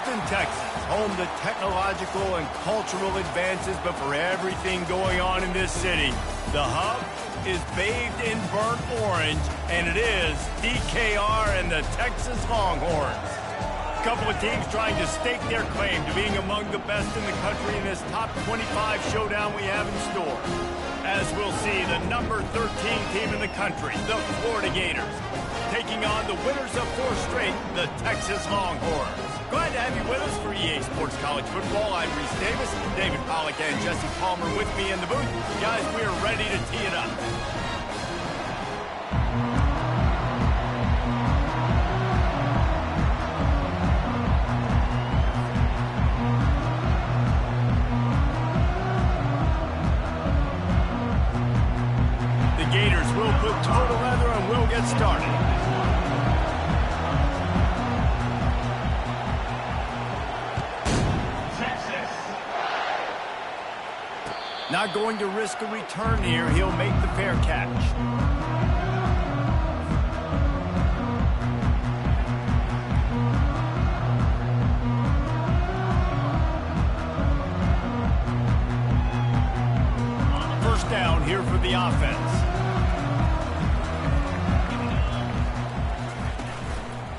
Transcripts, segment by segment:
Houston, Texas, home to technological and cultural advances, but for everything going on in this city, the hub is bathed in burnt orange, and it is DKR and the Texas Longhorns. A couple of teams trying to stake their claim to being among the best in the country in this top 25 showdown we have in store. As we'll see, the number 13 team in the country, the Florida Gators, taking on the winners of 4 straight, the Texas Longhorns. Glad to have you with us for EA Sports College Football. I'm Reese Davis, David Pollack and Jesse Palmer with me in the booth. Guys, we are ready to tee it up. The Gators will put total leather and we'll get started. Not going to risk a return here. He'll make the fair catch. First down here for the offense.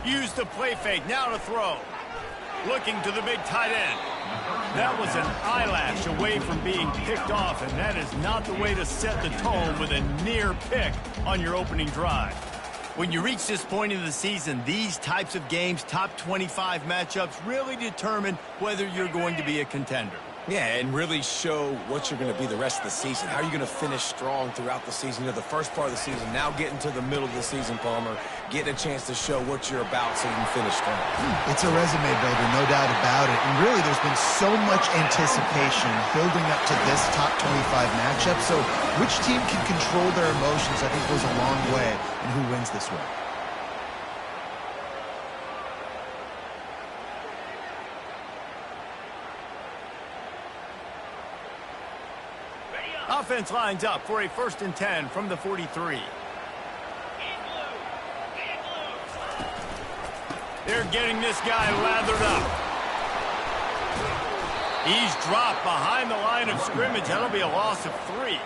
Use the play fake. Now to throw. Looking to the big tight end. That was an eyelash away from being picked off, and that is not the way to set the tone with a near pick on your opening drive. When you reach this point in the season, these types of games, top 25 matchups, really determine whether you're going to be a contender. Yeah, and really show what you're going to be the rest of the season. How are you going to finish strong throughout the season? You know, the first part of the season, now getting to the middle of the season, Palmer, getting a chance to show what you're about so you can finish strong. It's a resume builder, no doubt about it. And really, there's been so much anticipation building up to this top 25 matchup. So which team can control their emotions, I think, goes a long way in who wins this one. Offense lines up for a 1st and 10 from the 43. They're getting this guy lathered up. He's dropped behind the line of scrimmage. That'll be a loss of 3.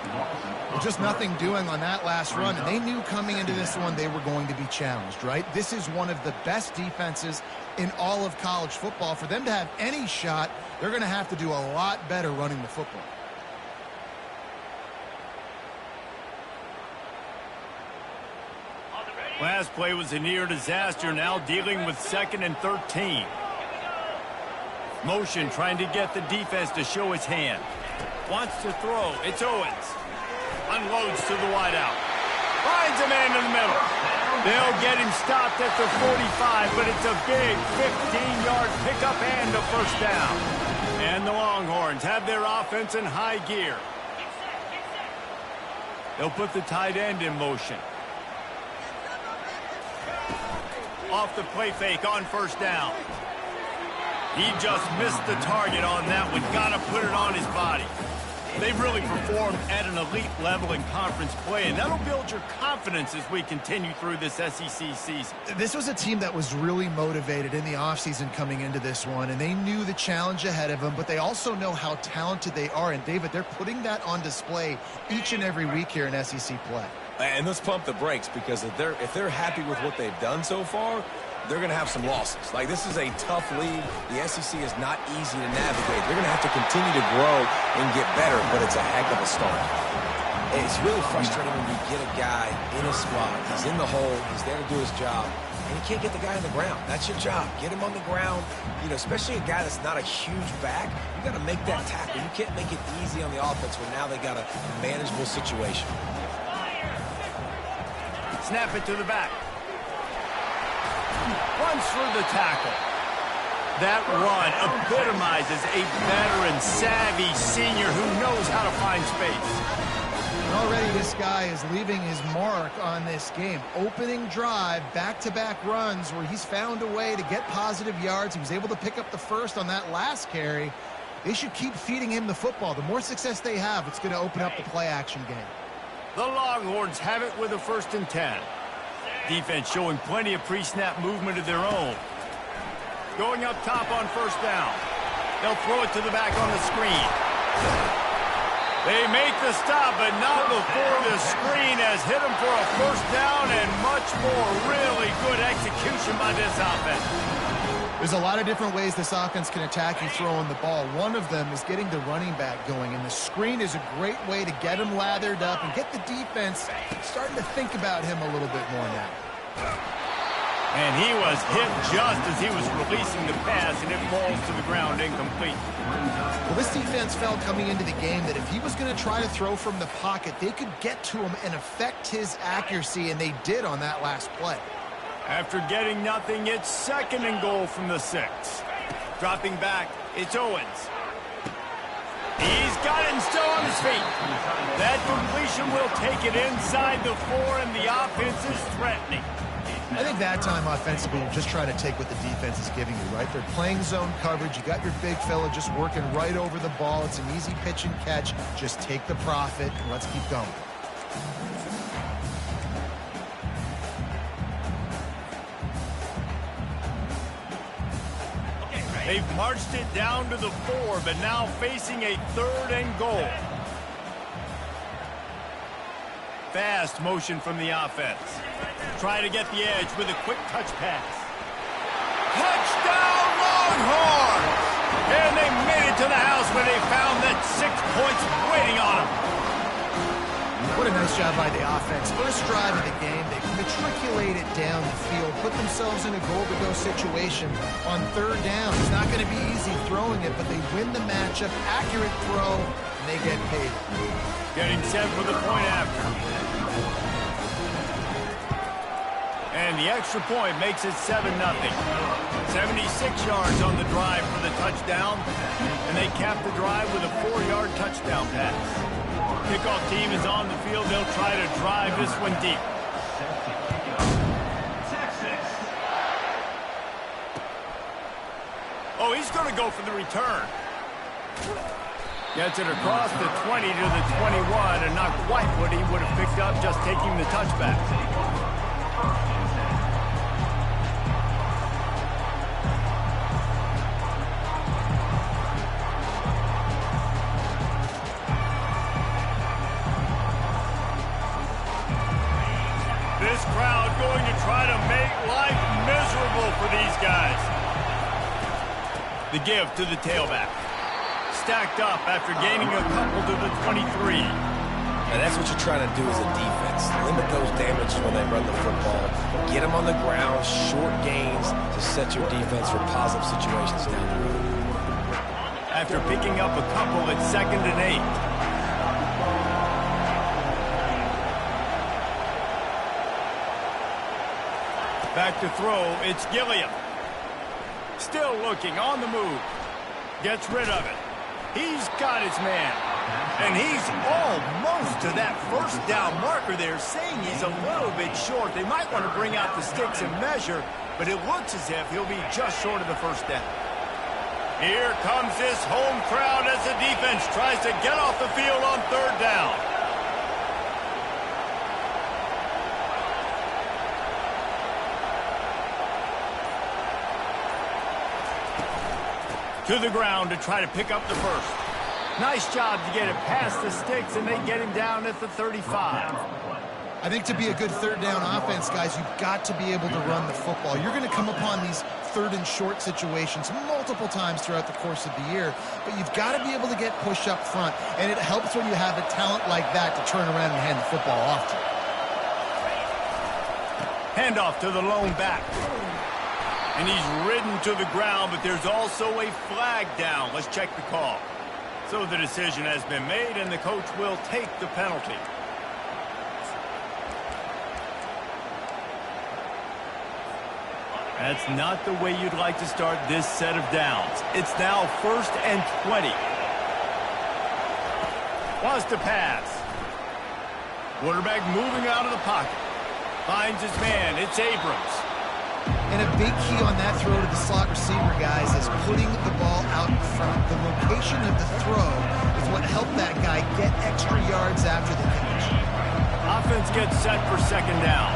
Well, just nothing doing on that last run, and they knew coming into this one they were going to be challenged, right? This is one of the best defenses in all of college football. For them to have any shot, they're going to have to do a lot better running the football. Last play was a near disaster, now dealing with 2nd and 13. Motion trying to get the defense to show his hand. Wants to throw. It's Owens. Unloads to the wideout. Finds a man in the middle. They'll get him stopped at the 45, but it's a big 15-yard pickup and a 1st down. And the Longhorns have their offense in high gear. They'll put the tight end in motion. Off the play fake on 1st down. He just missed the target on that one. Got to put it on his body. They've really performed at an elite level in conference play, and that'll build your confidence as we continue through this SEC season. This was a team that was really motivated in the offseason coming into this one, and they knew the challenge ahead of them, but they also know how talented they are. And, David, they're putting that on display each and every week here in SEC play. And let's pump the brakes, because if they're happy with what they've done so far, they're going to have some losses. Like, this is a tough league. The SEC is not easy to navigate. They're going to have to continue to grow and get better, but it's a heck of a start. It's really frustrating when you get a guy in a spot. He's in the hole. He's there to do his job, and you can't get the guy on the ground. That's your job. Get him on the ground. You know, especially a guy that's not a huge back. You got to make that tackle. You can't make it easy on the offense when now they got a manageable situation. Snap it to the back. Runs through the tackle. That run epitomizes a veteran, savvy senior who knows how to find space. And already this guy is leaving his mark on this game. Opening drive, back-to-back runs where he's found a way to get positive yards. He was able to pick up the 1st on that last carry. They should keep feeding him the football. The more success they have, it's going to open up the play-action game. The Longhorns have it with a 1st and 10. Defense showing plenty of pre-snap movement of their own. going up top on first down. They'll throw it to the back on the screen. They make the stop, but not before the screen has hit them for a first down and much more. Really good execution by this offense. There's a lot of different ways this offense can attack you throwing the ball. One of them is getting the running back going, and the screen is a great way to get him lathered up and get the defense starting to think about him a little bit more now. And he was hit just as he was releasing the pass, and it falls to the ground incomplete. Well, this defense felt coming into the game that if he was going to try to throw from the pocket, they could get to him and affect his accuracy, and they did on that last play. After getting nothing, it's 2nd and goal from the 6. Dropping back, it's Owens. He's got it and still on his feet. That completion will take it inside the 4, and the offense is threatening. I think that time offensively, you're just trying to take what the defense is giving you, right? They're playing zone coverage. You got your big fella just working right over the ball. It's an easy pitch and catch. Just take the profit, and let's keep going. They've marched it down to the 4, but now facing a 3rd and goal. Fast motion from the offense. Try to get the edge with a quick touch pass. Touchdown, Longhorns! And they made it to the house where they found that 6 points waiting on them. What a nice job by the offense. First drive of the game, they matriculated down the field, put themselves in a goal-to-go situation on 3rd down. It's not going to be easy throwing it, but they win the matchup. Accurate throw, and they get paid. Getting set for the point after. And the extra point makes it 7-0. 76 yards on the drive for the touchdown, and they cap the drive with a 4-yard touchdown pass. Kickoff team is on the field. They'll try to drive this one deep. Oh, he's going to go for the return. Gets it across the 20 to the 21, and not quite what he would have picked up just taking the touchback. This crowd going to try to make life miserable for these guys. The give to the tailback. Stacked up after gaining a couple to the 23. And that's what you're trying to do as a defense. Limit those damages when they run the football. Get them on the ground, short gains to set your defense for positive situations down the road. After picking up a couple, it's 2nd and 8. Back to throw, it's Gilliam. Still looking, on the move. Gets rid of it. He's got his man. And he's almost to that first down marker there, saying he's a little bit short. They might want to bring out the sticks and measure, but it looks as if he'll be just short of the first down. Here comes this home crowd as the defense tries to get off the field on 3rd down. To the ground to try to pick up the first. Nice job to get it past the sticks, and they get him down at the 35. I think to be a good 3rd down offense, guys, you've got to be able to run the football. You're going to come upon these 3rd and short situations multiple times throughout the course of the year, but you've got to be able to get push up front, and it helps when you have a talent like that to turn around and hand the football off to. Handoff to the lone back. And he's ridden to the ground, but there's also a flag down. Let's check the call. So the decision has been made, and the coach will take the penalty. That's not the way you'd like to start this set of downs. It's now 1st and 20. Wants to pass. Quarterback moving out of the pocket. Finds his man. It's Abrams. And a big key on that throw to the slot receiver, guys, is putting the ball out in front. The location of the throw is what helped that guy get extra yards after the catch. Offense gets set for 2nd down.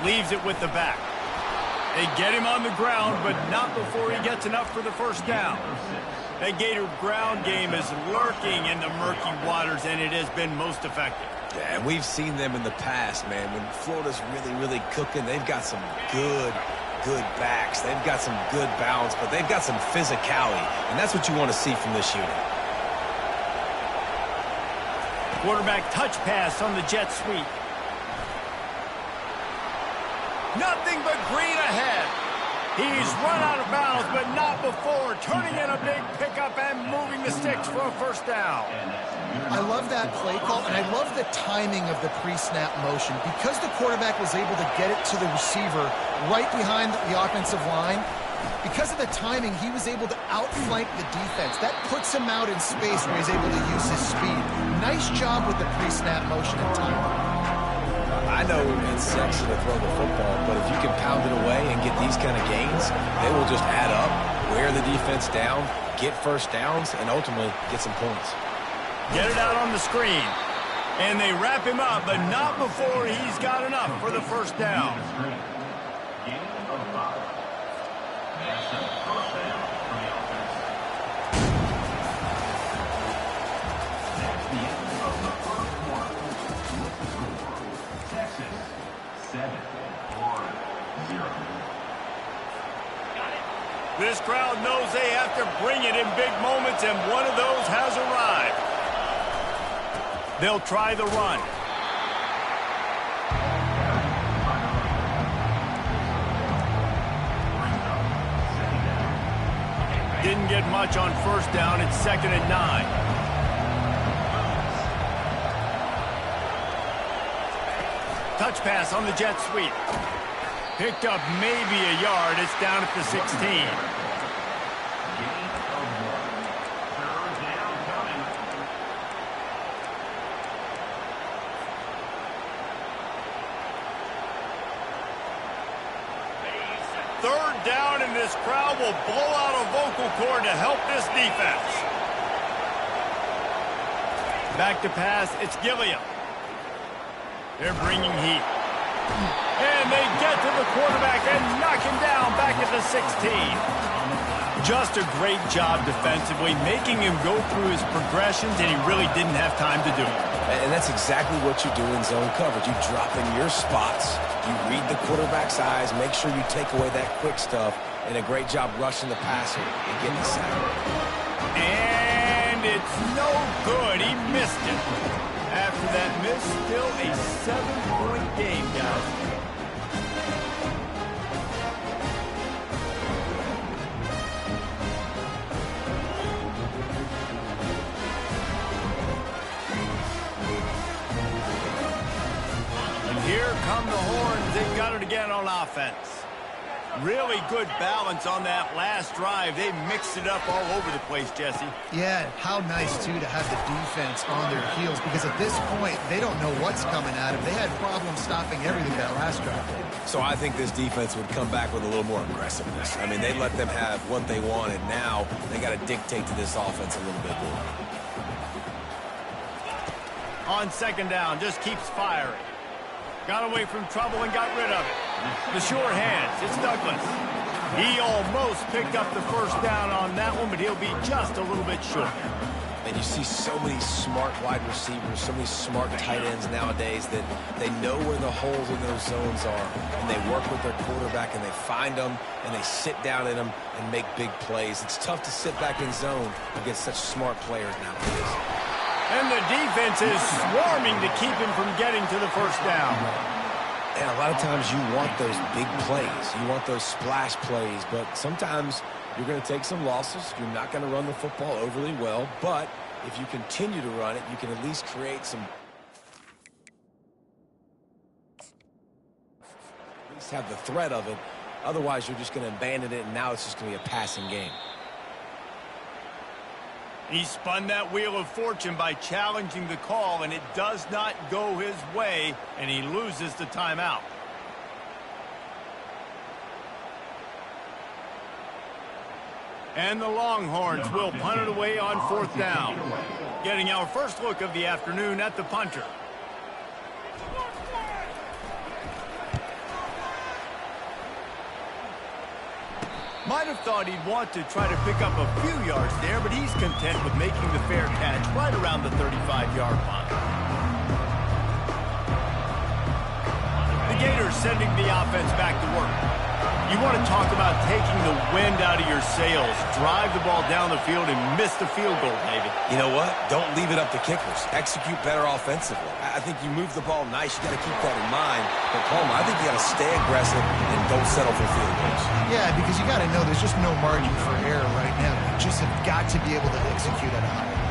Leaves it with the back. They get him on the ground, but not before he gets enough for the first down. That Gator ground game is lurking in the murky waters, and it has been most effective. Yeah, and we've seen them in the past, man. When Florida's really cooking, they've got some good backs. They've got some good balance, but they've got some physicality, and that's what you want to see from this unit. Quarterback touch pass on the jet sweep. Nothing but green ahead. He's run out of bounds, but not before turning in a big pickup and moving the sticks for a first down. I love that play call, and I love the timing of the pre-snap motion. Because the quarterback was able to get it to the receiver right behind the offensive line, because of the timing, he was able to outflank the defense. That puts him out in space where he's able to use his speed. Nice job with the pre-snap motion and timing. I know it's sexy to throw the football, but if you can pound it away and get these kind of gains, they will just add up, wear the defense down, get first downs, and ultimately get some points. Get it out on the screen. And they wrap him up, but not before he's got enough for the first down. This crowd knows they have to bring it in big moments, and one of those has arrived. They'll try the run. Didn't get much on first down. It's 2nd and 9. Touch pass on the jet sweep. Picked up maybe a yard. It's down at the 16. Third down, and this crowd will blow out a vocal cord to help this defense. Back to pass. It's Gilliam. They're bringing heat. And they get to the quarterback and knock him down back at the 16. Just a great job defensively, making him go through his progressions, and he really didn't have time to do it. And that's exactly what you do in zone coverage. You drop in your spots, you read the quarterback's eyes, make sure you take away that quick stuff, and a great job rushing the passer and getting the sack. And it's no good. He missed it. After that miss, still a 7-point game, guys. And here come the horns. They got it again on offense. Really good balance on that last drive. They mixed it up all over the place, Jesse. Yeah, how nice, too, to have the defense on their heels, because at this point, they don't know what's coming at them. They had problems stopping everything that last drive. So I think this defense would come back with a little more aggressiveness. I mean, they let them have what they wanted. Now they got to dictate to this offense a little bit more. On 2nd down, just keeps firing. Got away from trouble and got rid of it. The sure hands, it's Douglas. He almost picked up the first down on that one, but he'll be just a little bit short. And you see so many smart wide receivers, so many smart tight ends nowadays that they know where the holes in those zones are, and they work with their quarterback, and they find them, and they sit down in them and make big plays. It's tough to sit back in zone against such smart players nowadays. And the defense is swarming to keep him from getting to the first down. And a lot of times you want those big plays. You want those splash plays. But sometimes you're going to take some losses. You're not going to run the football overly well. But if you continue to run it, you can at least create some... At least have the threat of it. Otherwise, you're just going to abandon it, and now it's just going to be a passing game. He spun that wheel of fortune by challenging the call, and it does not go his way, and he loses the timeout. And the Longhorns will punt it away on 4th down. Getting our first look of the afternoon at the punter. Might have thought he'd want to try to pick up a few yards there, but he's content with making the fair catch right around the 35-yard line. The Gators sending the offense back to work. You want to talk about taking the wind out of your sails. Drive the ball down the field and miss the field goal, David. You know what? Don't leave it up to kickers. Execute better offensively. I think you move the ball nice. You got to keep that in mind. But, Palmer, I think you got to stay aggressive and don't settle for field goals. Yeah, because you got to know there's just no margin for error right now. You just have got to be able to execute at a high level.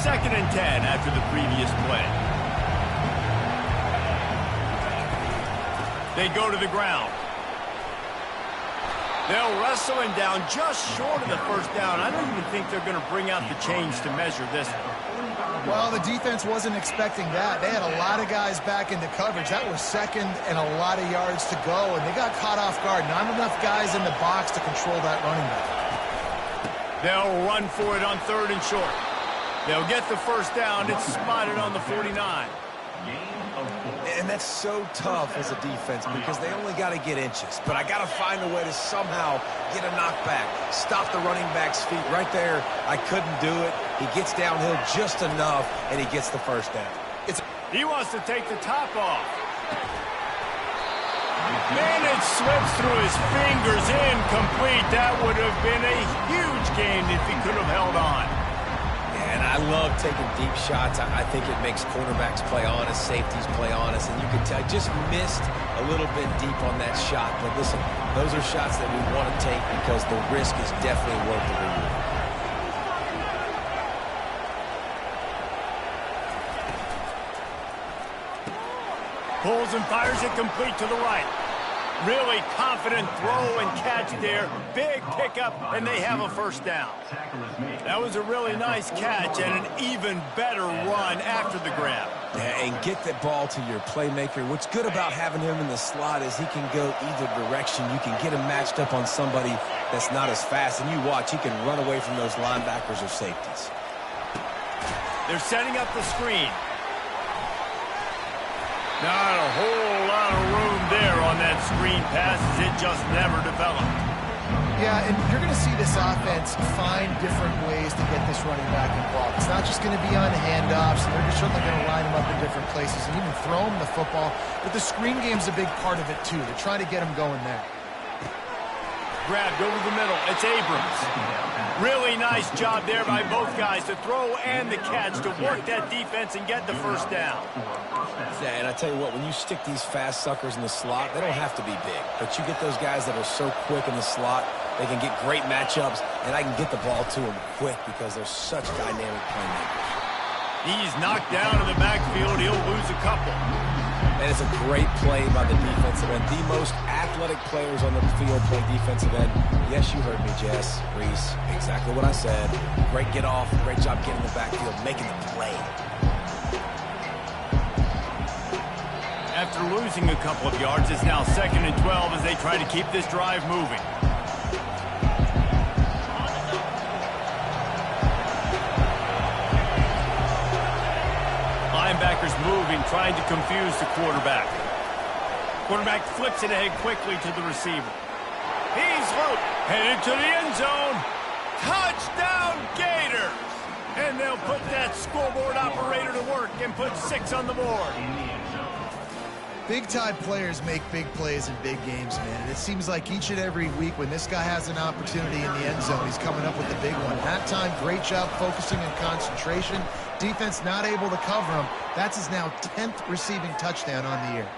2nd and 10 after the previous play. They go to the ground. They'll wrestle him down just short of the first down. I don't even think they're going to bring out the chains to measure this one. Well, the defense wasn't expecting that. They had a lot of guys back into coverage. That was 2nd and a lot of yards to go, and they got caught off guard. Not enough guys in the box to control that running back. They'll run for it on 3rd and short. They'll get the first down. It's spotted on the 49. And that's so tough as a defense because they only got to get inches. But I got to find a way to somehow get a knockback, stop the running back's feet. Right there, I couldn't do it. He gets downhill just enough, and he gets the first down. He wants to take the top off. Man, it slips through his fingers, incomplete. That would have been a huge gain if he could have held on. And I love taking deep shots. I think it makes cornerbacks play honest, safeties play honest, and you can tell just missed a little bit deep on that shot. But listen, those are shots that we want to take because the risk is definitely worth the reward. Pulls and fires it complete to the right. Really confident throw and catch there. Big pickup, and they have a first down. That was a really nice catch and an even better run after the grab. Yeah, and get that ball to your playmaker. What's good about having him in the slot is he can go either direction. You can get him matched up on somebody that's not as fast, and you watch, he can run away from those linebackers or safeties. They're setting up the screen. Not a whole lot of room there on that screen pass as it just never developed. Yeah, and you're going to see this offense find different ways to get this running back involved. It's not just going to be on handoffs. They're certainly going to line him up in different places and even throw him the football. But the screen game's a big part of it, too. They're trying to get him going there. Grabbed over the middle. It's Abrams. Really nice job there by both guys to throw and the catch to work that defense and get the first down. Yeah, and I tell you what, when you stick these fast suckers in the slot, they don't have to be big. But you get those guys that are so quick in the slot, they can get great matchups, and I can get the ball to them quick because they're such dynamic playmakers. He's knocked down in the backfield. He'll lose a couple. And it's a great play by the defensive end. The most athletic players on the field play defensive end. Yes, you heard me, Jess, Reese. Exactly what I said. Great get off. Great job getting in the backfield, making the play. After losing a couple of yards, it's now 2nd and 12 as they try to keep this drive moving. Linebackers moving, trying to confuse the quarterback. Quarterback flips it ahead quickly to the receiver. He's low, headed to the end zone. Touchdown, Gators! And they'll put that scoreboard operator to work and put 6 on the board. Big-time players make big plays in big games, man. And it seems like each and every week when this guy has an opportunity in the end zone, he's coming up with the big one. That time, great job focusing and concentration. Defense not able to cover him. That's his now 10th receiving touchdown on the year.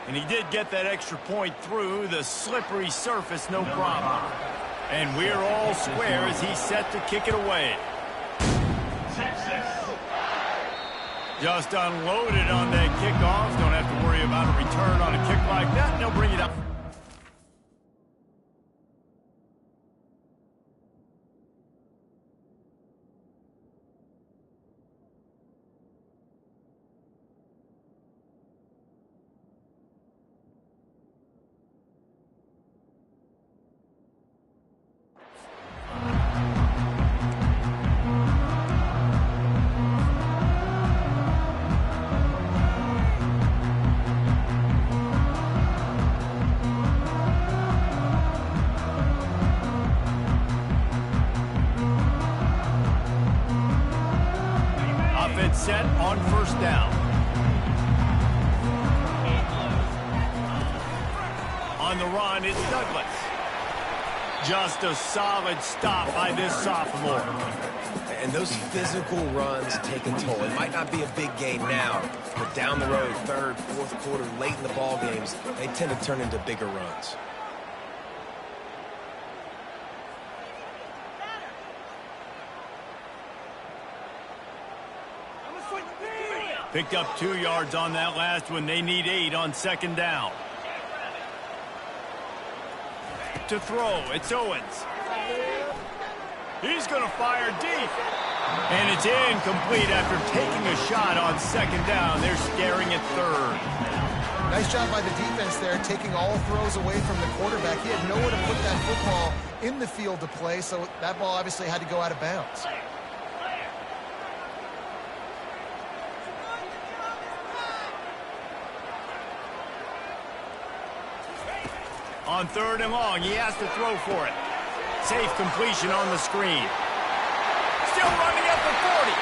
And he did get that extra point through the slippery surface, no problem. And we're all square as he's set to kick it away. Just unloaded on that kickoff. Don't have to worry about a return on a kick like that. They'll bring it up. defense set on first down. On the run, it's Douglas. Just a solid stop by this sophomore. And those physical runs take a toll. It might not be a big game now, but down the road, third, fourth quarter, late in the ball games, they tend to turn into bigger runs. Picked up 2 yards on that last one. They need 8 on second down. To throw, it's Owens. He's going to fire deep. And it's incomplete after taking a shot on second down. They're scaring at third. Nice job by the defense there, taking all throws away from the quarterback. He had nowhere to put that football in the field to play, so that ball obviously had to go out of bounds. On third and long, he has to throw for it. Safe completion on the screen. Still running at the 40.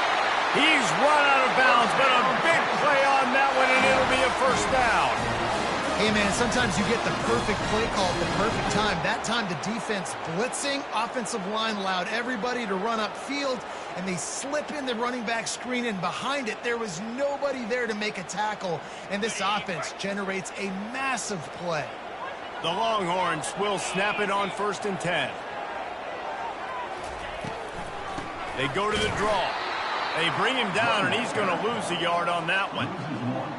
He's run out of bounds, but a big play on that one, and it'll be a first down. Hey, man, sometimes you get the perfect play call at the perfect time. That time the defense blitzing, offensive line allowed everybody to run upfield, and they slip in the running back screen, and behind it, there was nobody there to make a tackle, and this offense generates a massive play. The Longhorns will snap it on 1st and 10. They go to the draw. They bring him down, and he's going to lose a yard on that one.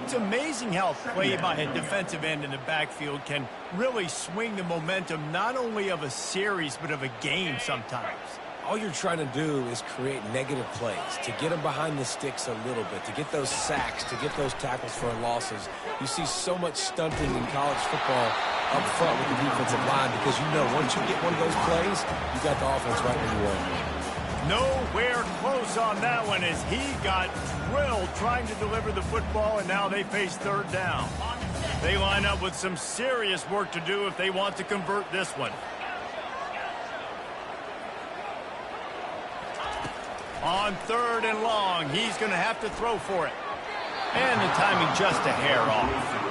It's amazing how play by a defensive end in the backfield can really swing the momentum not only of a series but of a game sometimes. All you're trying to do is create negative plays, to get them behind the sticks a little bit, to get those sacks, to get those tackles for losses. You see so much stunting in college football up front with the defensive line because you know once you get one of those plays, you got the offense right where you want. Nowhere close on that one as he got drilled trying to deliver the football, and now they face third down. They line up with some serious work to do if they want to convert this one. On third and long, he's going to have to throw for it. And the timing just a hair off.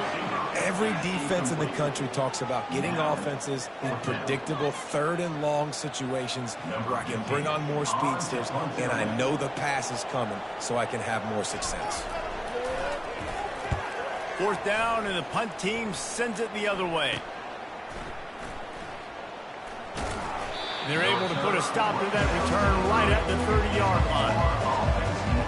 Every defense in the country talks about getting offenses in predictable third and long situations where I can bring on more speedsters and I know the pass is coming so I can have more success. Fourth down, and the punt team sends it the other way. They're able to put a stop to that return right at the 30-yard line.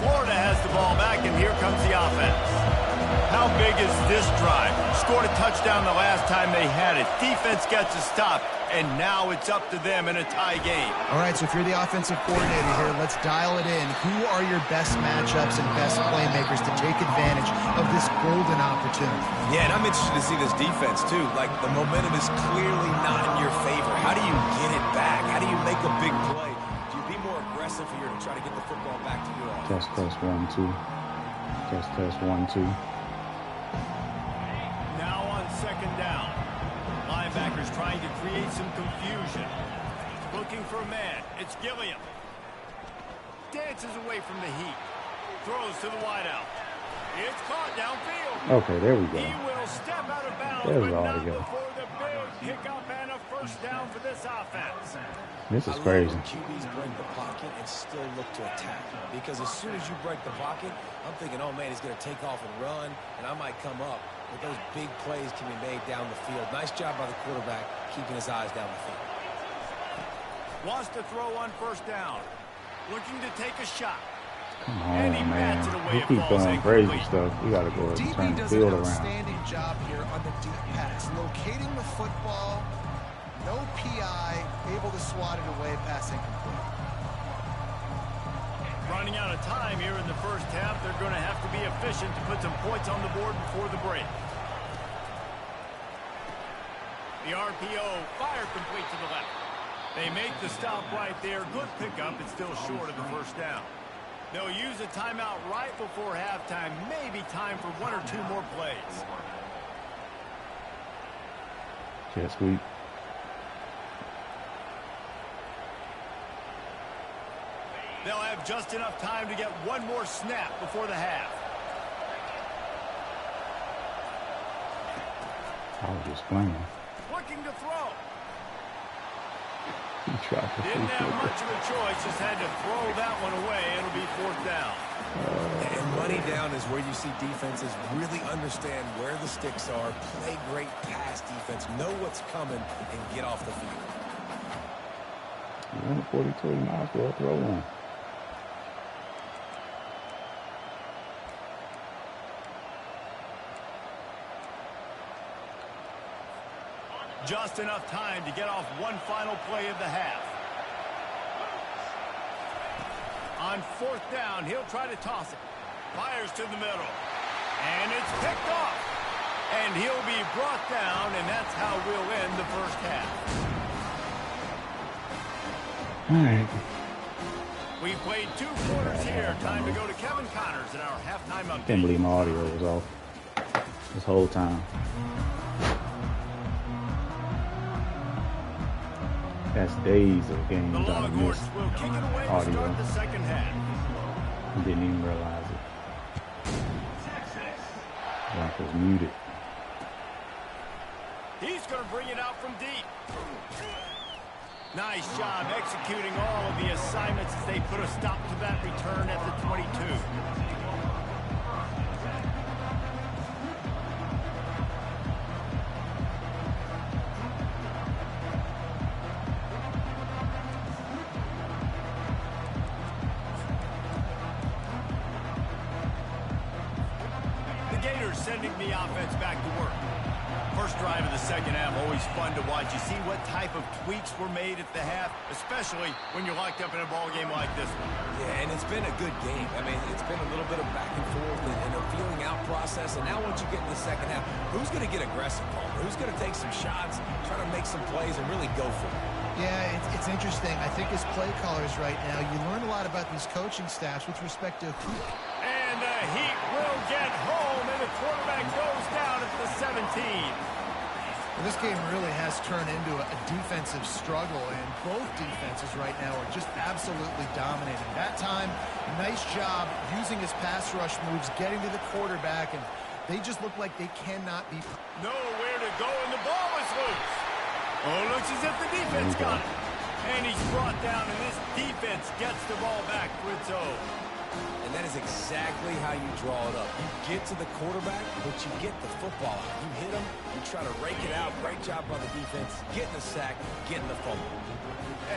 Florida has the ball back, and here comes the offense. How big is this drive? Scored a touchdown the last time they had it. Defense gets a stop, and now it's up to them in a tie game. All right, so if you're the offensive coordinator here, let's dial it in. Who are your best matchups and best playmakers to take advantage of this golden opportunity? Yeah, and I'm interested to see this defense, too. Like, the momentum is clearly not in your favor. How do you get it back? How do you make a big play? Do you be more aggressive here to try to get the football back to your offense? Test 1 2. Test 1 2. Now on second down. Linebackers trying to create some confusion. Looking for a man. It's Gilliam. Dances away from the heat. Throws to the wideout. It's caught downfield. Okay, there we go. He will step out of bounds, There's but all not to go. before the big pickup and a first down for this offense. This is I crazy. love when QBs break the pocket and still look to attack. Because as soon as you break the pocket, I'm thinking, oh, man, he's going to take off and run, and I might come up. But those big plays can be made down the field. Nice job by the quarterback keeping his eyes down the field. Wants to throw on first down. Looking to take a shot. Come And he on, man. bats it away. We It keep falls doing crazy incomplete. stuff. We got to go and DB turn the does an field around. outstanding job here on the deep pass, locating the football, no PI, able to swat it away, pass incomplete. Running out of time here in the first half. They're going to have to be efficient to put some points on the board before the break. The RPO fired complete to the left. They make the stop right there. Good pickup. It's still short of the first down. They'll use a timeout right before halftime. Maybe time for 1 or 2 more plays. Jet sweep. They'll have just enough time to get 1 more snap before the half. I was just playing. Looking to throw. He tried to Didn't have much of a choice, just had to throw that one away. It'll be 4th down. And money down is where you see defenses really understand where the sticks are, play great pass defense, know what's coming, and get off the field. You want a 42, you might as well throw one. Just enough time to get off one final play of the half. On 4th down, he'll try to toss it. Fires to the middle. And it's picked off. And he'll be brought down, and that's how we'll end the first half. All right. We played 2 quarters here. Time to go to Kevin Connors in our halftime update. Can't believe my audio was off this whole time. That's days of games The I Longhorns missed will kick it away to audio. start the second half. I didn't even realize it. Like was muted. He's going to bring it out from deep. Nice job executing all of the assignments as they put a stop to that return at the 22. The Gators sending the offense back to work. First drive of the second half, always fun to watch. You see what type of tweaks were made at the half, especially when you're locked up in a ball game like this one. Yeah, and it's been a good game. I mean, it's been a little bit of back and forth and a feeling out process. And now once you get in the second half, who's going to get aggressive, Palmer? Who's going to take some shots, try to make some plays, and really go for it? Yeah, it's interesting. I think as play callers right now, you learn a lot about these coaching staffs with respect to who. And the Heat will get home, and the quarterback goes down at the 17. Well, this game really has turned into a defensive struggle, and both defenses right now are just absolutely dominating. That time, nice job using his pass rush moves, getting to the quarterback, and they just look like they cannot be. Nowhere to go, and the ball is loose. Oh, looks as if the defense got it. And he's brought down, and this defense gets the ball back for its own. And that is exactly how you draw it up. You get to the quarterback, but you get the football out. You hit him, you try to rake it out. Great job by the defense, getting the sack, getting the fumble.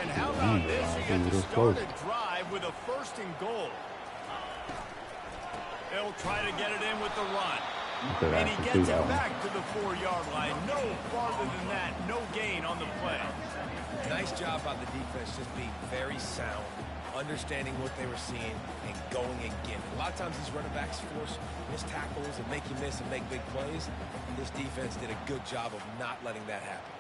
And how about this? You get to start a drive with a 1st and goal. They'll try to get it in with the run. And he gets it back to the 4-yard line. No farther than that. No gain on the play. Nice job by the defense, just being very sound, understanding what they were seeing, and going and getting it. A lot of times these running backs force missed tackles and make you miss and make big plays. And this defense did a good job of not letting that happen.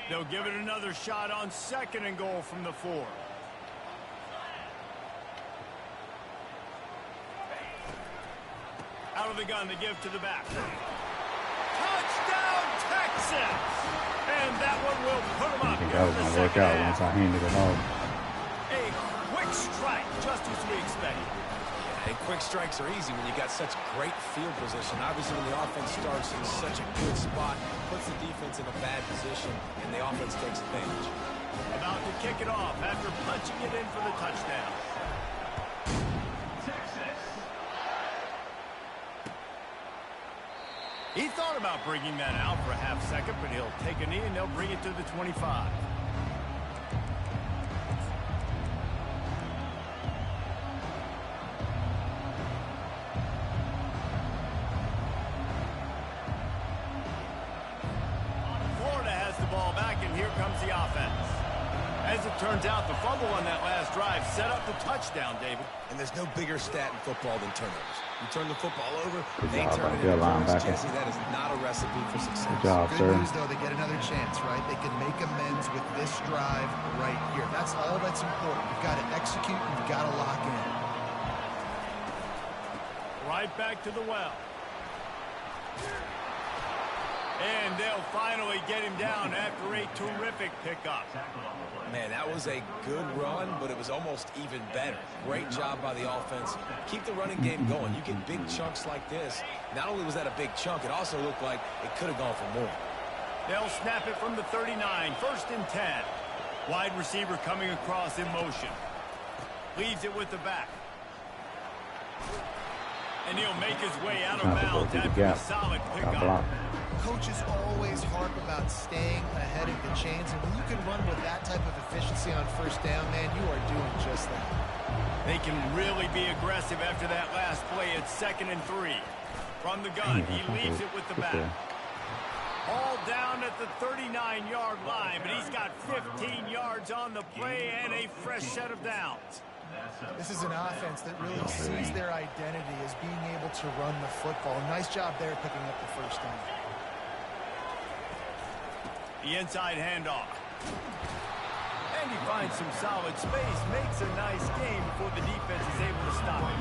They'll give it another shot on 2nd and goal from the 4. Out of the gun to give to the back. Touchdown, Texas! And that one will put them up. I think that was going to work out once I handed it off. A quick strike, just as we expected. And quick strikes are easy when you got such great field position. Obviously, when the offense starts in such a good spot, puts the defense in a bad position, and the offense takes advantage. About to kick it off after punching it in for the touchdown. He thought about bringing that out for a half second, but he'll take a knee and they'll bring it to the 25. Florida has the ball back, and here comes the offense. As it turns out, the fumble on that last drive set up the touchdown, David. And there's no bigger stat in football than turnovers. You turn the football over, Good they job turn right it there, into points. linebacker. Jesse, that is not a recipe for success. Good job, Good sir. news, though, they get another chance, right? They can make amends with this drive right here. That's all that's important. You've got to execute, you've got to lock in. Right back to the well. And they'll finally get him down after a terrific pickup. Man, that was a good run, but it was almost even better. Great job by the offense. Keep the running game going. You get big chunks like this. Not only was that a big chunk, it also looked like it could have gone for more. They'll snap it from the 39, 1st and 10. Wide receiver coming across in motion. Leaves it with the back. And he'll make his way out of bounds after a solid pickup. Coaches always harp about staying ahead of the chains, and when you can run with that type of efficiency on 1st down, man, you are doing just that. They can really be aggressive after that last play. It's 2nd and 3. From the gun, he leaves it with the back. All down at the 39-yard line, but he's got 15 yards on the play and a fresh set of downs. This is an offense that really sees their identity as being able to run the football. Nice job there picking up the 1st down. The inside handoff. And he finds some solid space, makes a nice game before the defense is able to stop him.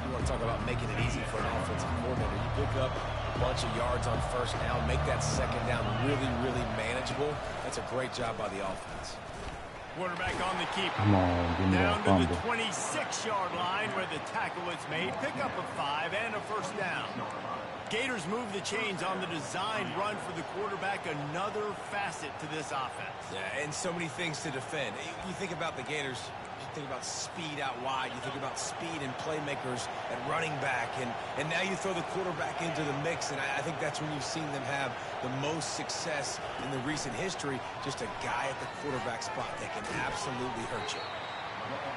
You want to talk about making it easy for an offensive coordinator. You pick up a bunch of yards on 1st down, make that 2nd down really, really manageable. That's a great job by the offense. Quarterback on the keeper. Come on, give me Down that to the fumble. 26-yard line where the tackle is made. Pick up a 5 and a 1st down. Gators move the chains on the designed run for the quarterback. Another facet to this offense. Yeah, and so many things to defend. You think about the Gators, you think about speed out wide, you think about speed and playmakers at running back, and now you throw the quarterback into the mix, and I think that's when you've seen them have the most success in the recent history. Just a guy at the quarterback spot that can absolutely hurt you.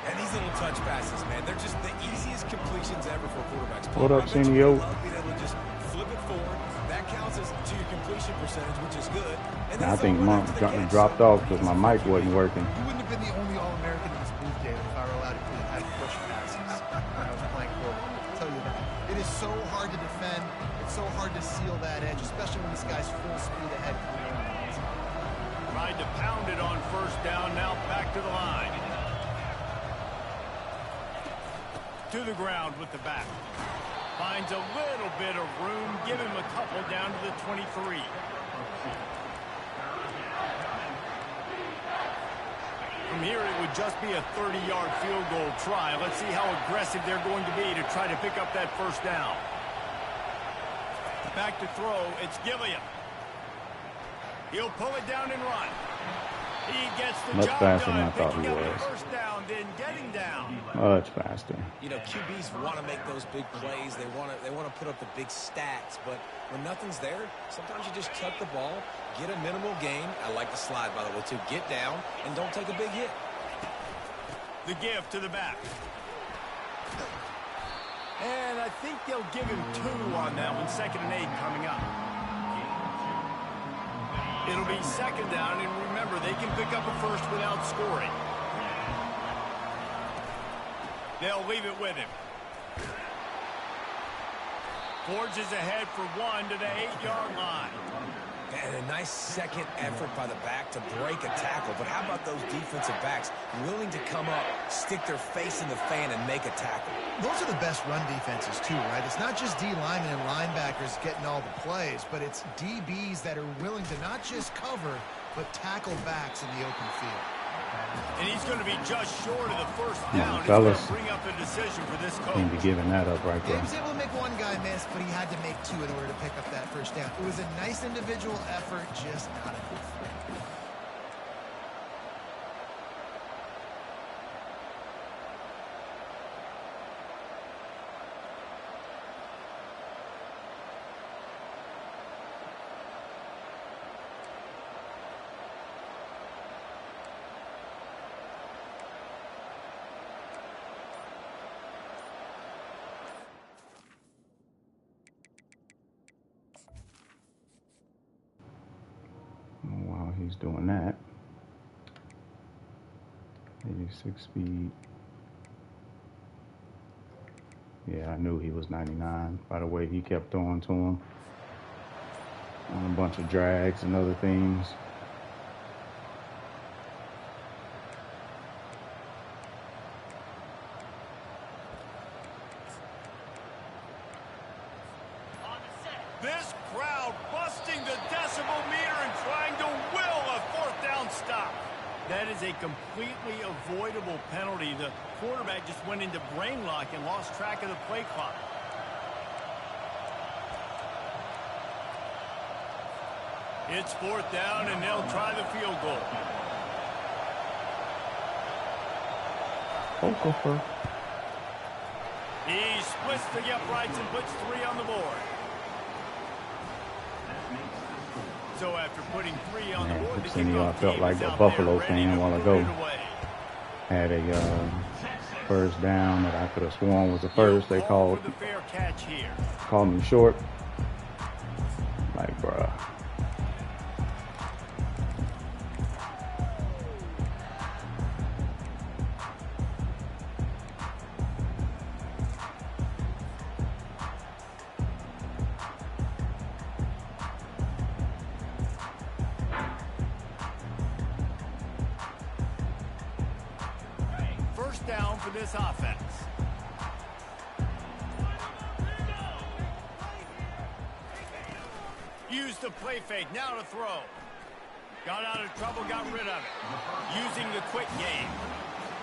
And these little touch passes, man, they're just the easiest completions ever for quarterbacks. What up, Senio? Being able to just flip it forward, that counts as to your completion percentage, which is good. And I think Monk dropped off because my mic wasn't working. You wouldn't have been the only All-American in this booth, David, if I were allowed to have push passes when I was playing quarterback. I'll tell you that. It is so hard to defend. It's so hard to seal that edge, especially when this guy's full speed ahead. Tried to pound it on 1st down. Now back to the line. To the ground with the back. Finds a little bit of room. Give him a couple down to the 23. From here, it would just be a 30-yard field goal try. Let's see how aggressive they're going to be to try to pick up that 1st down. Back to throw. It's Gilliam. He'll pull it down and run. He gets the Much job faster done, than I thought he picking up was. the 1st down, then getting down. Much faster. You know, QBs want to make those big plays. They want to put up the big stats. But when nothing's there, sometimes you just tuck the ball, get a minimal gain. I like the slide, by the way, too. Get down and don't take a big hit. The give to the back. And I think they'll give him 2 on that one. 2nd and 8 coming up. It'll be 2nd down, and remember, they can pick up a 1st without scoring. They'll leave it with him. Forges ahead for 1 to the 8-yard line. And a nice second effort by the back to break a tackle. But how about those defensive backs willing to come up, stick their face in the fan, and make a tackle? Those are the best run defenses, too, right? It's not just D linemen and linebackers getting all the plays, but it's DBs that are willing to not just cover, but tackle backs in the open field. And he's going to be just short of the 1st down. fellas. It's going to bring up a decision for this coach. Seemed to be giving that up right He there. was able to make one guy miss, but he had to make 2 in order to pick up that 1st down. It was a nice individual effort, just not enough. While he's doing that, 96 speed. Yeah, I knew he was 99 by the way he kept throwing to him on a bunch of drags and other things. This crowd busting the decibel meter and trying to will a fourth down stop. That is a completely avoidable penalty. The quarterback just went into brain lock and lost track of the play clock. It's fourth down, and they'll try the field goal. Okafor. He splits the uprights and puts 3 on the board. So after putting 3 on the board, the I felt like a Buffalo fan a while ago. Had a first down that I could have sworn was the first. They called me short. Like, bruh. First down for this offense. Used the play fake, now to throw. Got out of trouble, got rid of it. Using the quick game.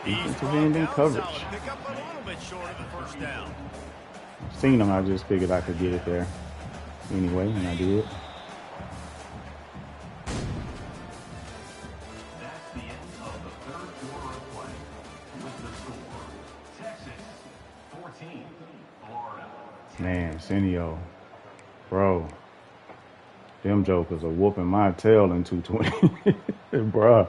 Defensive end in coverage. Pick up a little bit short of the first down. Seen him, I just figured I could get it there. Anyway, and I did. Man, Senio, bro, them jokers are whooping my tail in 220. Bruh,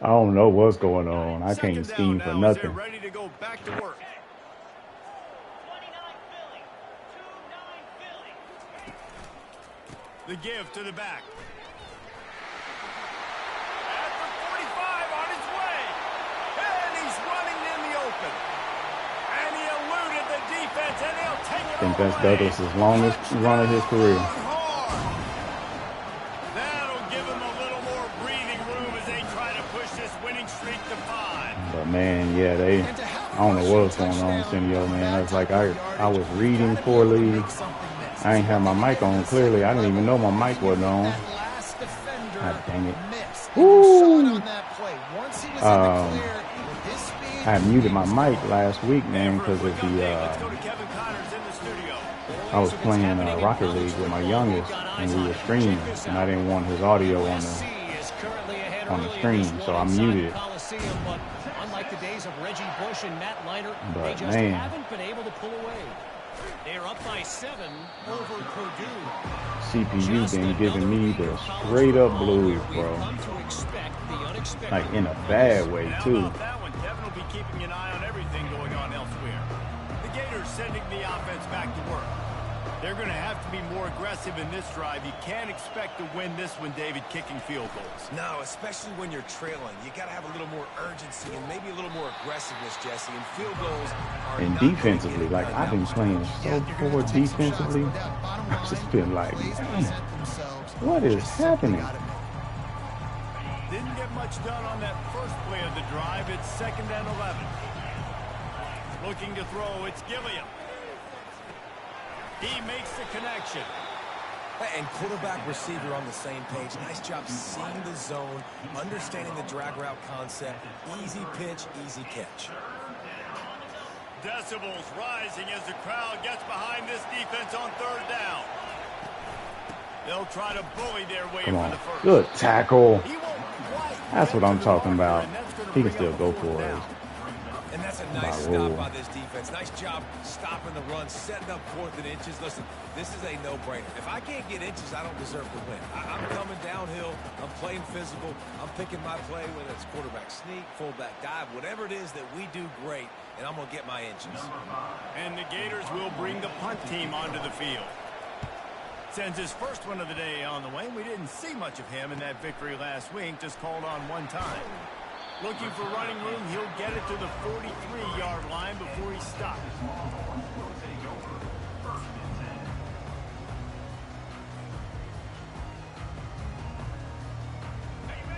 I don't know what's going on. I can't scheme for nothing. Ready to go back to work. The give to the back. At the 45 on his way. And he's running in the open. And he eluded the defense, and he'll take it I think that's away. Douglas' longest run of his career. That'll give him a little more breathing room as they try to push this winning streak to 5. But man, yeah, I don't know what's going on, Senio, man. It's like I was reading poorly. I ain't had my mic on clearly. I didn't even know my mic wasn't on. God dang it. Woo! I muted my mic last week, man, because of I was playing Rocket League with my youngest, and we were streaming, and I didn't want his audio on the stream, so I muted it. But man, haven't been able to pull away. They're up by 7 over Purdue. CPU been giving me the straight up blues, bro. Like in a bad way too. That one, Kevin will be keeping an eye on everything going on elsewhere. The Gators sending the offense back to work. They're going to have to be more aggressive in this drive. You can't expect to win this one, David, kicking field goals. No, especially when you're trailing. You got to have a little more urgency and maybe a little more aggressiveness, Jesse. And field goals are And defensively, like I've been playing so poor defensively. I've just been like, man, what is happening? Didn't get much done on that first play of the drive. It's 2nd and 11. Looking to throw, it's Gilliam. He makes the connection. And quarterback, receiver on the same page. Nice job seeing the zone, understanding the drag route concept. Easy pitch, easy catch. Decibels rising as the crowd gets behind this defense on 3rd down. They'll try to bully their way Come for on, the first. good tackle. He won't quite That's what get I'm to the talking marker, about. and that's gonna He can bring still up go 4th for it. down. And that's a nice stop by this defense. Nice job stopping the run, setting up 4th and inches. Listen, this is a no-brainer. If I can't get inches, I don't deserve to win. I'm coming downhill. I'm playing physical. I'm picking my play, whether it's quarterback sneak, fullback dive, whatever it is that we do great, and I'm going to get my inches. And the Gators will bring the punt team onto the field. Sends his first one of the day on the way. We didn't see much of him in that victory last week, just called on one time. Looking for running room, he'll get it to the 43-yard line before he stops.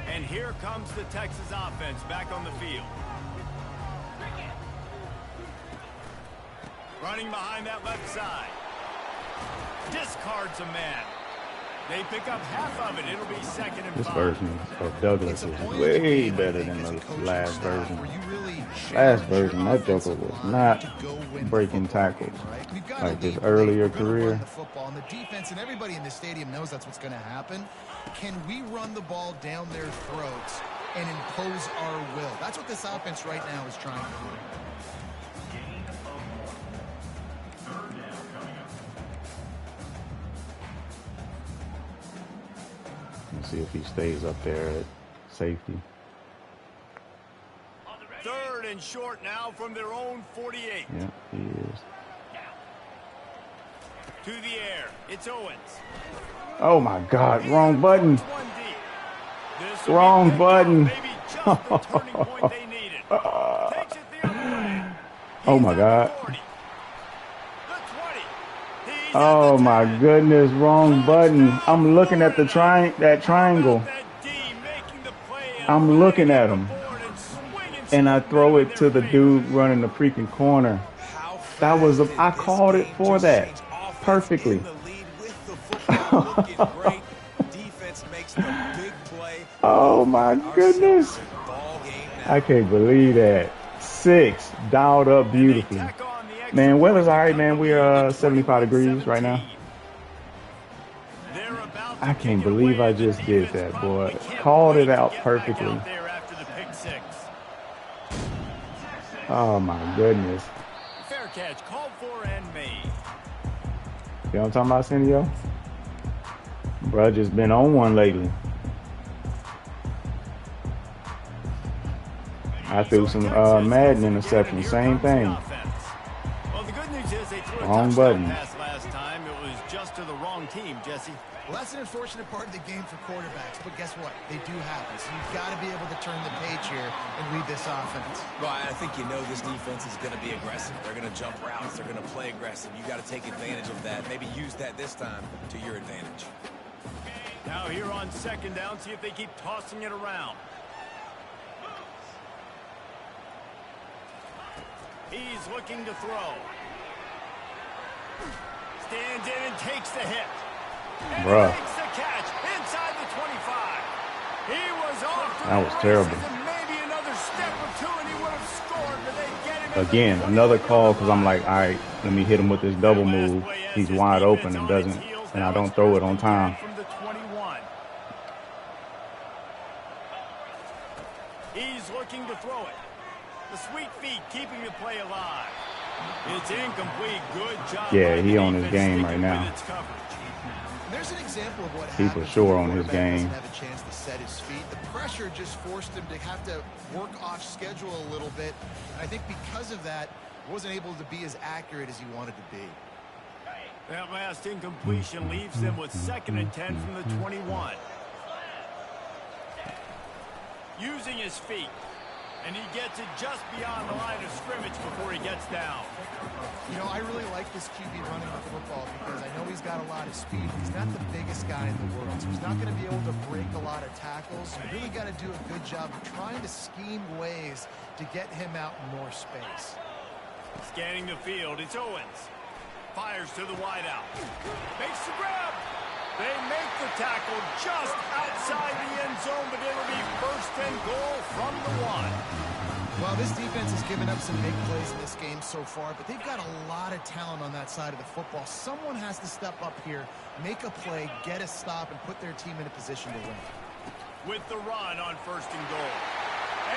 And here comes the Texas offense back on the field. Running behind that left side. Discards a man. They pick up half of it. It'll be 2nd and 5. This version of Douglas is way better than the last version. Last version, that Joker was not breaking tackles like his earlier career. And the defense and everybody in the stadium knows that's what's going to happen. Can we run the ball down their throats and impose our will? That's what this offense right now is trying to do. Let's see if he stays up there at safety. 3rd and short now from their own 48. Yeah, he is. To the air. It's Owens. Oh my God, wrong button. Wrong button. Oh my God. Oh my goodness, wrong button. I'm looking at the triangle. I'm looking at him. And I throw it to the dude running the freaking corner. That was I called it for that perfectly. Oh my goodness. I can't believe that. 6 dialed up beautifully. Man, weather's all right, man. We're 75 degrees right now. I can't believe I just did that, boy. Called it out perfectly. Oh my goodness. Fair catch, called for and made. You know what I'm talking about, Cindy? Bruh just been on one lately. I threw some Madden interception, same thing. Well, the good news is they threw a wrong button. Pass last time. It was just to the wrong team, Jesse. Well, that's an unfortunate part of the game for quarterbacks, but guess what? They do happen. So you've got to be able to turn the page here and read this offense. Well, I think you know this defense is going to be aggressive. They're going to jump routes. They're going to play aggressive. You got to take advantage of that. Maybe use that this time to your advantage. Now here on 2nd down, see if they keep tossing it around. He's looking to throw. Stands in and takes the hit. And makes the catch inside the 25. He was off. That was terrible. Maybe another step or two and he would have scored, but they get him. Again, another call because I'm like, all right, let me hit him with this double move. He's wide open and doesn't, and I don't throw it on time. From the 21. He's looking to throw it. The sweet feet keeping the play alive. It's incomplete. Good job. Yeah, he on his game right now. There's an example of what He for sure on his game. Doesn't have a chance to set his feet. The pressure just forced him to have to work off schedule a little bit. And I think because of that, wasn't able to be as accurate as he wanted to be. That last incompletion leaves them with 2nd and 10 from the 21. Using his feet. And he gets it just beyond the line of scrimmage before he gets down. You know, I really like this QB running the football because I know he's got a lot of speed. He's not the biggest guy in the world, so he's not going to be able to break a lot of tackles. You really got to do a good job of trying to scheme ways to get him out in more space. Scanning the field, it's Owens. Fires to the wideout. Makes the grab. They make the tackle just outside the end zone, but it'll be 1st and goal from the 1. Well, this defense has given up some big plays in this game so far, but they've got a lot of talent on that side of the football. Someone has to step up here, make a play, get a stop, and put their team in a position to win. With the run on 1st and goal.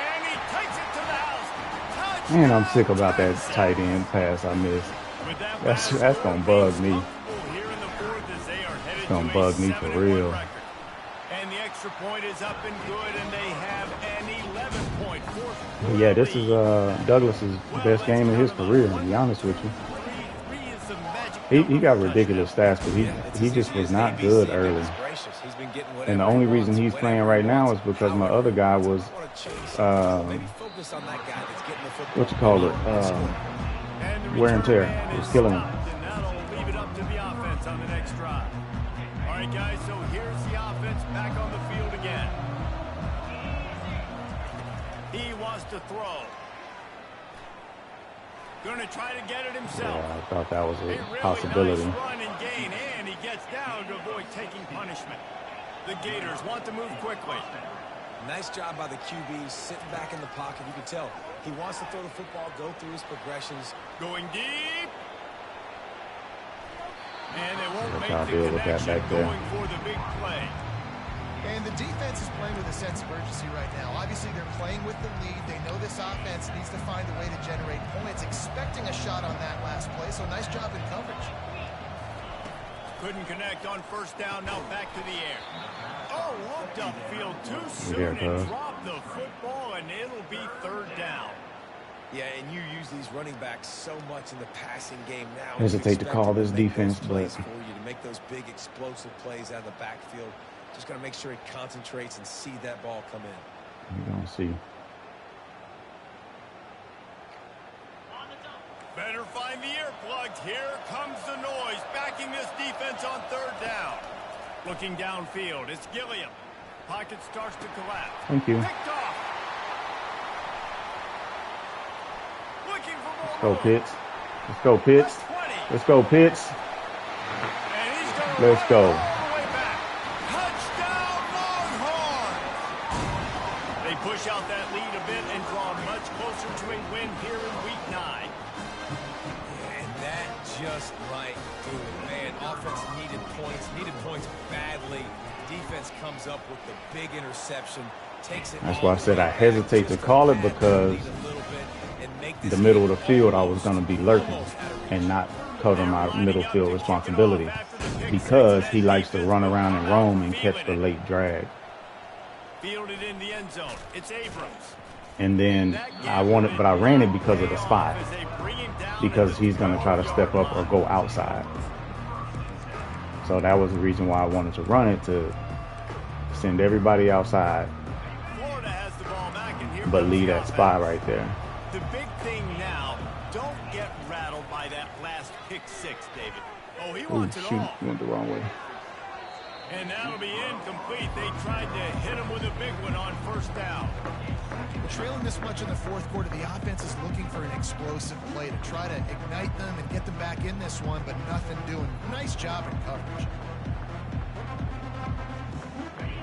And he takes it to the house. Touchdown. Man, I'm sick about that tight end pass I missed. That's going to bug me. It's going to bug me for real. And the extra point is up and good, and they have an 11-point fourth. Yeah, this is Douglas's best game of his career, to be honest with you. some magic. He got ridiculous stats, but he just was not good early. And the only reason he's playing right now is because my other guy was, what you call it, wear and tear. It was killing him. That'll leave it up to the offense on the next drive. All right, guys, so here's the offense back on the field again. He wants to throw. Going to try to get it himself. Yeah, I thought that was a really possibility. Nice run and gain, and he gets down to avoid taking punishment. The Gators want to move quickly. Nice job by the QB, sitting back in the pocket. You can tell he wants to throw the football, go through his progressions. Going deep. And they won't That's make how I the deal with that connection back there. going for the big play. And the defense is playing with a sense of urgency right now. Obviously, they're playing with the lead. They know this offense needs to find a way to generate points, expecting a shot on that last play. So nice job in coverage. Couldn't connect on first down. Now back to the air. Oh, looked upfield too soon Yeah, and dropped the football, and it'll be third down. Yeah, and you use these running backs so much in the passing game now. Hesitate to call this defense, but but for you to make those big explosive plays out of the backfield, just got to make sure he concentrates and see that ball come in. you're gonna see. Better find the earplugs. Here comes the noise, backing this defense on third down. Looking downfield, it's Gilliam. Pocket starts to collapse. Thank you. Picked off. Looking for more. Let's go, Pitts. Let's go, Pitts. That's 20. Let's go, Pitts. And he's gonna Let's run go. all the way back. Touchdown, Longhorns! They push out that lead a bit and draw much closer to a win here in Week 9. And that just might do it, man. Offense needed points badly. Defense comes up with the big interception, takes it. That's why I said I hesitate to call it, because the middle of the field I was going to be lurking and not cover my middle field responsibility, because he likes to run around and roam and catch the late drag. Fielded in the end zone. It's Abrams. And then I ran it because of the spot, As they bring him down because he's going to try to step up or go outside. So that was the reason why I wanted to run it, to send everybody outside, Florida has the ball back, and here but comes leave the that offense. spot right there. The big thing now, don't get rattled by that last pick six, David. Oh, he Ooh, wants it shoot, all. went the wrong way. And that'll be incomplete. They tried to hit him with a big one on first down. Trailing this much in the fourth quarter, the offense is looking for an explosive play to try to ignite them and get them back in this one, but nothing doing. Nice job in coverage.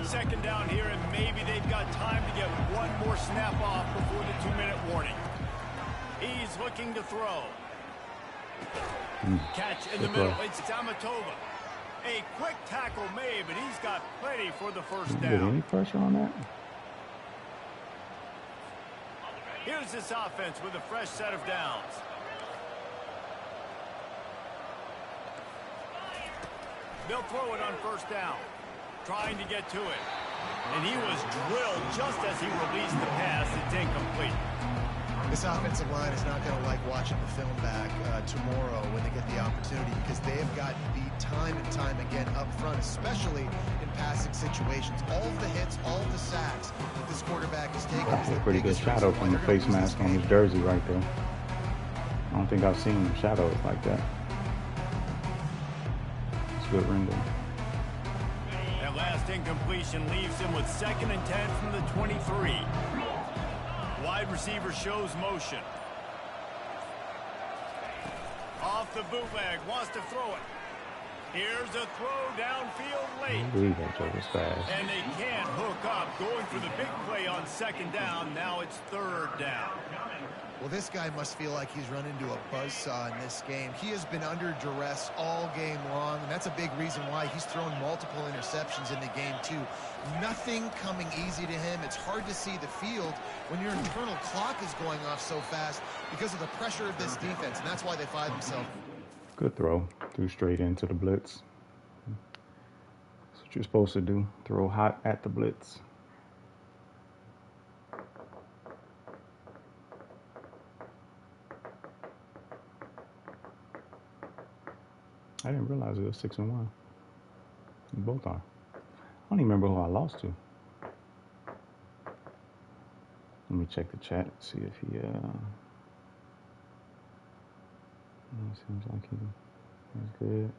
Second down here, and maybe they've got time to get one more snap off before the 2-minute warning. He's looking to throw. Catch in the Good middle. throw. It's Tamatova. A quick tackle made, but he's got plenty for the first Didn't get down. any pressure on that? Here's this offense with a fresh set of downs. They'll throw it on first down, trying to get to it. And he was drilled just as he released the pass. It's incomplete. This offensive line is not going to like watching the film back tomorrow when they get the opportunity, because they have gotten beat time and time again up front, especially in passing situations. All of the hits, all of the sacks that this quarterback is taking. That's is a the pretty good biggest shadow reason why from the they're gonna face lose mask this on his game. jersey right there. I don't think I've seen shadows like that. It's good Ringo. That last incompletion leaves him with 2nd and 10 from the 23. Wide receiver shows motion. Off the bootleg, wants to throw it. Here's a throw downfield I late. believe that joke was fast. And they can't hook up, going for the big play on 2nd down. Now it's 3rd down. Well, this guy must feel like he's run into a buzzsaw in this game. He has been under duress all game long, and that's a big reason why he's thrown multiple interceptions in the game, too. Nothing coming easy to him. It's hard to see the field when your internal clock is going off so fast because of the pressure of this defense, and that's why they find themselves. Good throw. Threw straight into the blitz. That's what you're supposed to do. Throw hot at the blitz. I didn't realize it was 6-1. We both are. I don't even remember who I lost to. Let me check the chat, see if he, seems like he's good.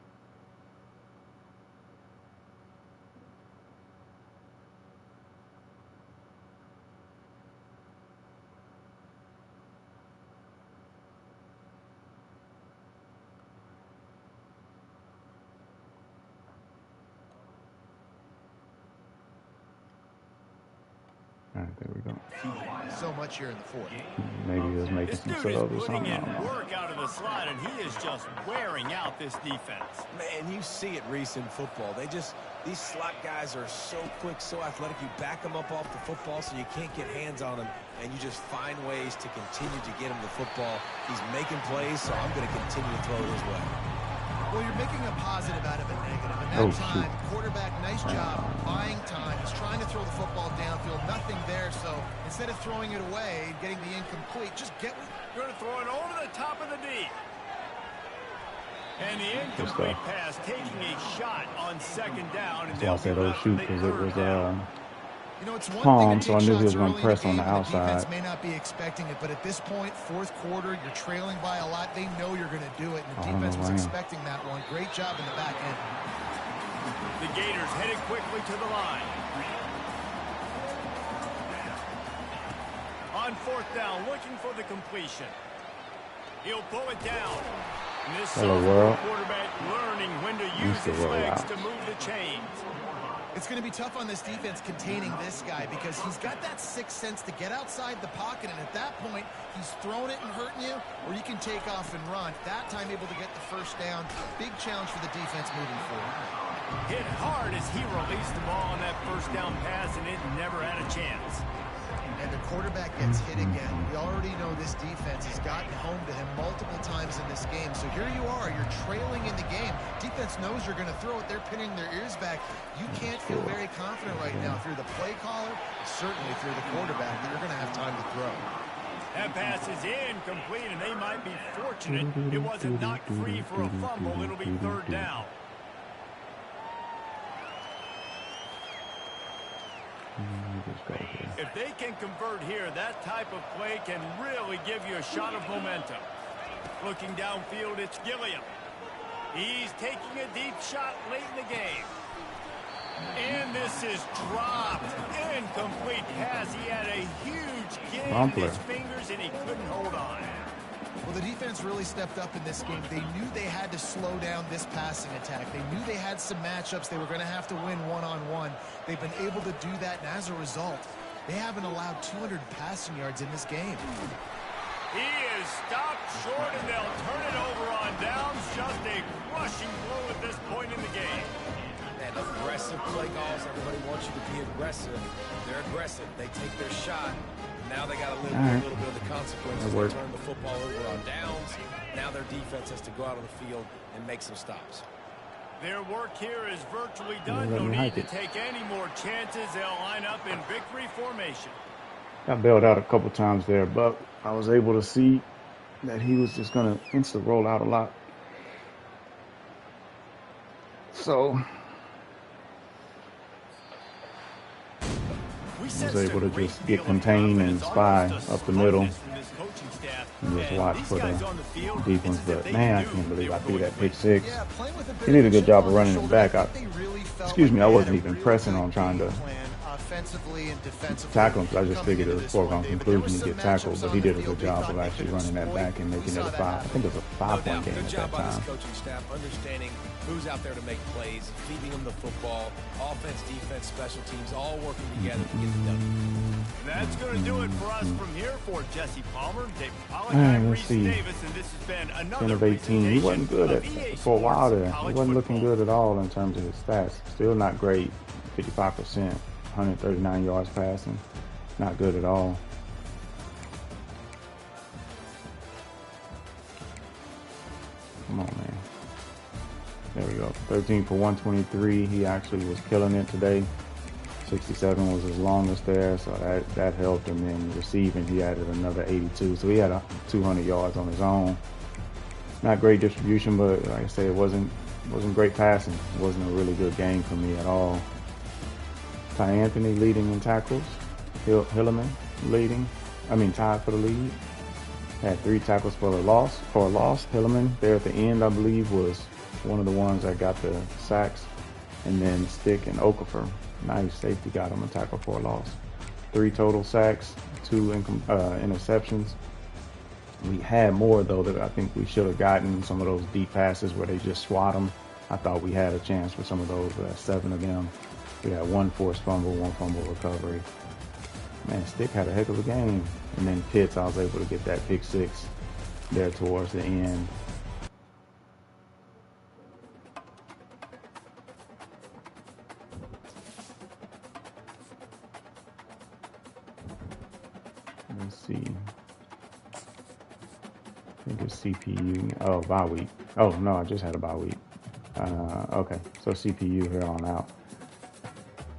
All right, there we go. So much here in the fourth. Maybe he was making some subs or something. Putting in work out of the slot, and he is just wearing out this defense. Man, you see it, Reese, in football. These slot guys are so quick, so athletic. You back them up off the football so you can't get hands on them, and you just find ways to continue to get him the football. He's making plays, so I'm going to continue to throw his way. Well, you're making a positive out of a negative. And that time, quarterback, nice job buying time. He's trying to throw the football downfield. Nothing there, so instead of throwing it away and getting the incomplete, just get with it. You're going to throw it over the top of the D. And the incomplete pass taking a shot on second down. And so I said, oh, shoot, because it was you know, it's one palm, thing to so I knew he was going going to press on the outside. The defense may not be expecting it, but at this point, fourth quarter, you're trailing by a lot. They know you're going to do it, and the defense was expecting that one. Great job in the back end. The Gators headed quickly to the line. On fourth down, looking for the completion. He'll pull it down. And this quarterback learning when to use his legs to move the chains. It's going to be tough on this defense containing this guy because he's got that sixth sense to get outside the pocket, and at that point, he's throwing it and hurting you, or you can take off and run. That time able to get the first down. Big challenge for the defense moving forward. Hit hard as he released the ball on that first down pass, and it never had a chance. And the quarterback gets hit again. We already know this defense has gotten home to him multiple times in this game. So here you are, you're trailing in the game. Defense knows you're going to throw it. They're pinning their ears back. You can't feel very confident right now if you're the play caller, certainly if you're the quarterback, that you're going to have time to throw. That pass is incomplete, and they might be fortunate it wasn't knocked free for a fumble. It'll be third down. If they can convert here, that type of play can really give you a shot of momentum. Looking downfield, it's Gilliam. He's taking a deep shot late in the game. And this is dropped. Incomplete pass. He had a huge gain in his fingers, and he couldn't hold on. Well, the defense really stepped up in this game. They knew they had to slow down this passing attack. They knew they had some matchups they were going to have to win one-on-one. They've been able to do that, and as a result, they haven't allowed 200 passing yards in this game. He is stopped short, and they'll turn it over on downs. Just a crushing blow at this point in the game. And aggressive play calls. Everybody wants you to be aggressive. They're aggressive. They take their shot. Now they got to live with a little bit of the consequences. They turn the football over on downs. Now their defense has to go out on the field and make some stops. Their work here is virtually done. No need to take any more chances. They'll line up in victory formation. Got bailed out a couple times there, but I was able to see that he was just going to instant roll out a lot. So I was able to just get contained and spy up the middle and just watch for the deep ones. But man, I can't believe I threw that pick six. He did a good job of running it back. I wasn't even pressing on trying to tackle him, because I just figured it was foregone conclusion to get tackled, but he did a good job of actually running that back and making it a five. I think it was a 5-point game at that time. Coaching staff understanding who's out there to make plays, feeding them the football, offense, defense, special teams, all working together to get it done. That's going to do it for us from here for Jesse Palmer, David Pollack, and Reese Davis, and this has been another 10 of 18. He wasn't good for a while there. He wasn't looking good at all in terms of his stats. Still not great. 55%, 139 yards passing. Not good at all. Come on, man. There we go. 13 for 123. He actually was killing it today. 67 was his longest there, so that helped. And then receiving, he added another 82. So he had 200 yards on his own. Not great distribution, but like I say, it wasn't wasn't great passing. It wasn't a really good game for me at all. Ty Anthony leading in tackles. Hilliman tied for the lead. Had 3 tackles for a loss. Hilliman there at the end, I believe, was one of the ones that got the sacks. And then Stick and Okafor, nice safety, got him a tackle for a loss. 3 total sacks, 2 interceptions. We had more, though, that I think we should have gotten. Some of those deep passes where they just swat them. I thought we had a chance for some of those, 7 of them. We had 1 forced fumble, 1 fumble recovery. Man, Stick had a heck of a game. And then Pitts, I was able to get that pick 6 there towards the end. Let's see. I think it's CPU. Oh, bye week. Oh, no, I just had a bye week. Okay, so CPU here on out.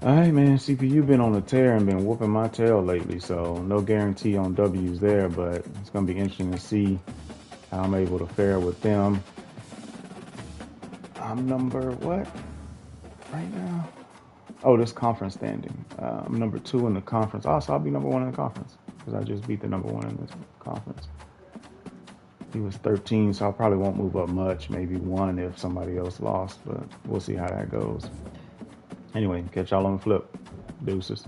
All right, man, CPU been on a tear and been whooping my tail lately, so no guarantee on W's there, but it's going to be interesting to see how I'm able to fare with them. I'm number what right now? Oh, this conference standing. I'm number 2 in the conference. Also, I'll be number 1 in the conference because I just beat the number 1 in this conference. He was 13, so I probably won't move up much, maybe 1 if somebody else lost, but we'll see how that goes. Anyway, catch y'all on the flip. Deuces.